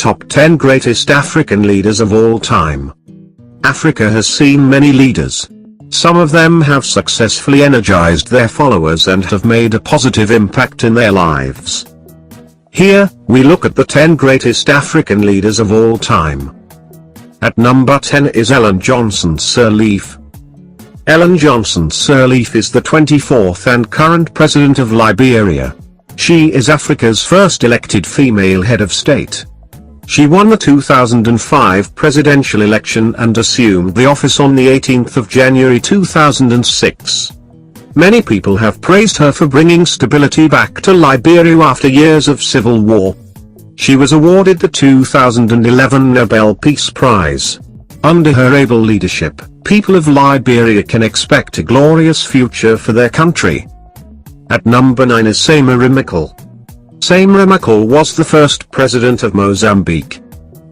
top 10 greatest African leaders of all time. Africa has seen many leaders. Some of them have successfully energized their followers and have made a positive impact in their lives. Here, we look at the 10 greatest African leaders of all time. At number 10 is Ellen Johnson Sirleaf. Ellen Johnson Sirleaf is the 24th and current President of Liberia. She is Africa's first elected female head of state. She won the 2005 presidential election and assumed the office on the 18th of January 2006. Many people have praised her for bringing stability back to Liberia after years of civil war. She was awarded the 2011 Nobel Peace Prize. Under her able leadership, people of Liberia can expect a glorious future for their country. At number 9 is Samora Michael. Samora Michael was the first president of Mozambique.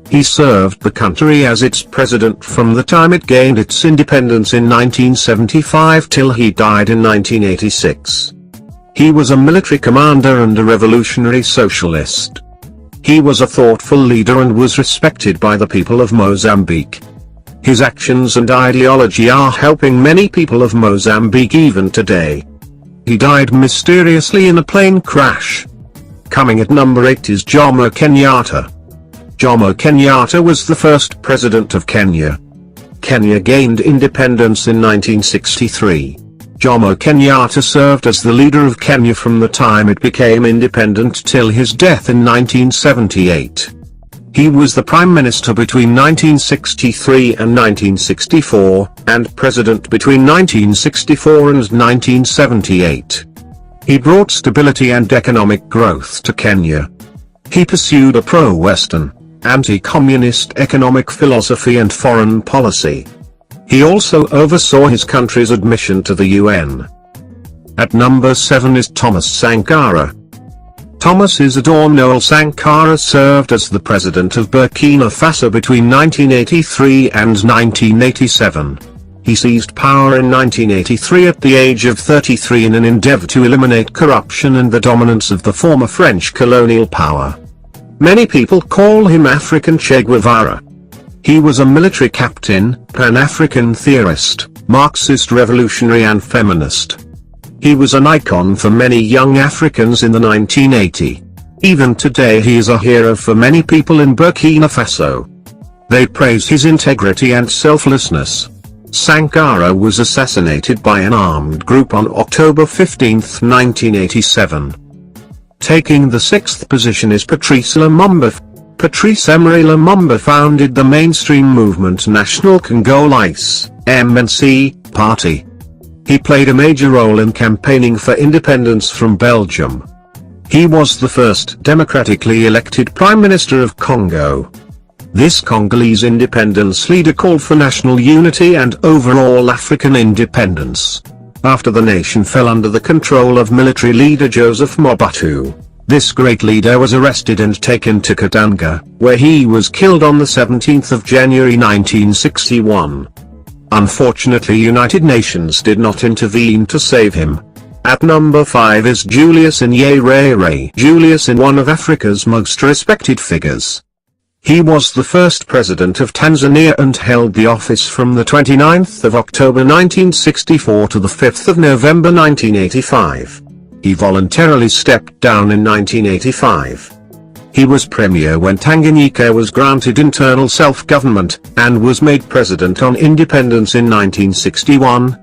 He served the country as its president from the time it gained its independence in 1975 till he died in 1986. He was a military commander and a revolutionary socialist. He was a thoughtful leader and was respected by the people of Mozambique. His actions and ideology are helping many people of Mozambique even today. He died mysteriously in a plane crash. Coming at number 8 is Jomo Kenyatta. Jomo Kenyatta was the first president of Kenya. Kenya gained independence in 1963. Jomo Kenyatta served as the leader of Kenya from the time it became independent till his death in 1978. He was the Prime Minister between 1963 and 1964, and President between 1964 and 1978. He brought stability and economic growth to Kenya. He pursued a pro-Western, anti-communist economic philosophy and foreign policy. He also oversaw his country's admission to the UN. At number 7 is Thomas Sankara. Thomas Isidore Noel Sankara served as the president of Burkina Faso between 1983 and 1987. He seized power in 1983 at the age of 33 in an endeavor to eliminate corruption and the dominance of the former French colonial power. Many people call him African Che Guevara. He was a military captain, Pan-African theorist, Marxist revolutionary and feminist. He was an icon for many young Africans in the 1980s. Even today he is a hero for many people in Burkina Faso. They praise his integrity and selflessness. Sankara was assassinated by an armed group on October 15, 1987. Taking the 6th position is Patrice Lumumba. Patrice Emery Lumumba founded the mainstream movement National Congolese (MNC) party. He played a major role in campaigning for independence from Belgium. He was the first democratically elected Prime Minister of Congo. This Congolese independence leader called for national unity and overall African independence. After the nation fell under the control of military leader Joseph Mobutu, this great leader was arrested and taken to Katanga, where he was killed on the 17th of January 1961. Unfortunately, United Nations did not intervene to save him. At number 5 is Julius Nyerere. Julius is one of Africa's most respected figures. He was the first president of Tanzania and held the office from the 29th of October 1964 to the 5th of November 1985. He voluntarily stepped down in 1985. He was premier when Tanganyika was granted internal self-government, and was made president on independence in 1961.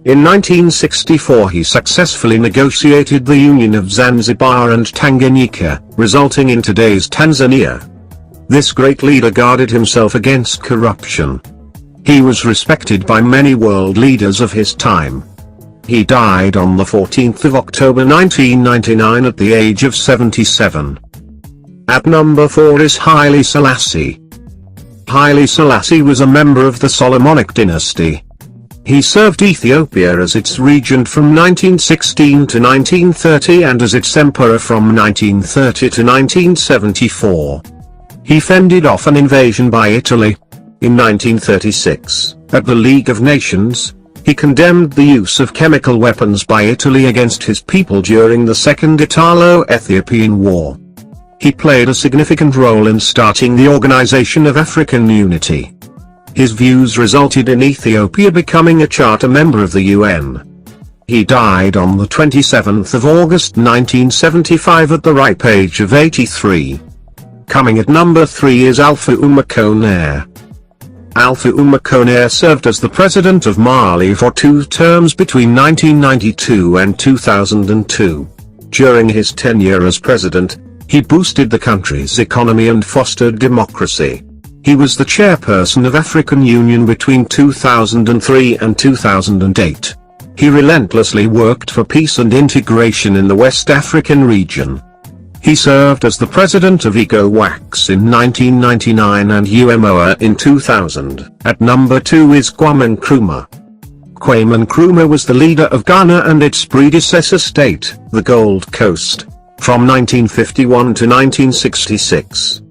In 1964 he successfully negotiated the union of Zanzibar and Tanganyika, resulting in today's Tanzania. This great leader guarded himself against corruption. He was respected by many world leaders of his time. He died on the 14th of October 1999 at the age of 77. At number 4 is Haile Selassie. Haile Selassie was a member of the Solomonic dynasty. He served Ethiopia as its regent from 1916 to 1930 and as its emperor from 1930 to 1974. He fended off an invasion by Italy. In 1936, at the League of Nations, he condemned the use of chemical weapons by Italy against his people during the Second Italo-Ethiopian War. He played a significant role in starting the Organization of African Unity. His views resulted in Ethiopia becoming a charter member of the UN. He died on the 27th of August 1975 at the ripe age of 83. Coming at number 3 is Alpha Ouma Konaré. Alpha Ouma Konaré served as the president of Mali for 2 terms between 1992 and 2002. During his tenure as president, he boosted the country's economy and fostered democracy. He was the chairperson of African Union between 2003 and 2008. He relentlessly worked for peace and integration in the West African region. He served as the president of ECOWAS in 1999 and UMOA in 2000. At number 2 is Kwame Nkrumah. Kwame Nkrumah was the leader of Ghana and its predecessor state, the Gold Coast, from 1951 to 1966.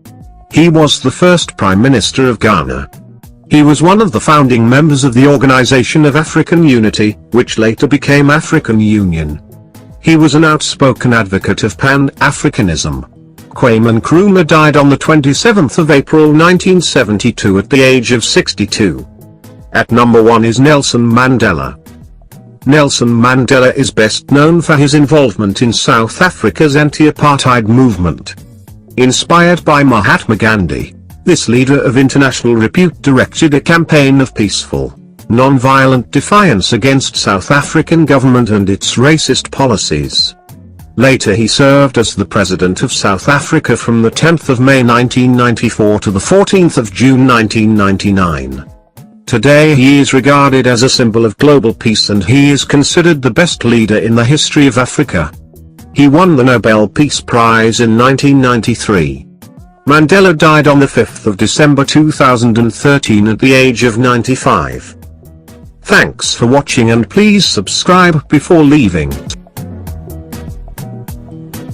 He was the first Prime Minister of Ghana. He was one of the founding members of the Organization of African Unity, which later became African Union. He was an outspoken advocate of Pan-Africanism. Kwame Nkrumah died on the 27th of April 1972 at the age of 62. At number 1 is Nelson Mandela. Nelson Mandela is best known for his involvement in South Africa's anti-apartheid movement. Inspired by Mahatma Gandhi, this leader of international repute directed a campaign of peaceful, non-violent defiance against South African government and its racist policies. Later he served as the President of South Africa from the 10th of May 1994 to the 14th of June 1999. Today he is regarded as a symbol of global peace and he is considered the best leader in the history of Africa. He won the Nobel Peace Prize in 1993. Mandela died on the 5th of December 2013 at the age of 95. Thanks for watching and please subscribe before leaving.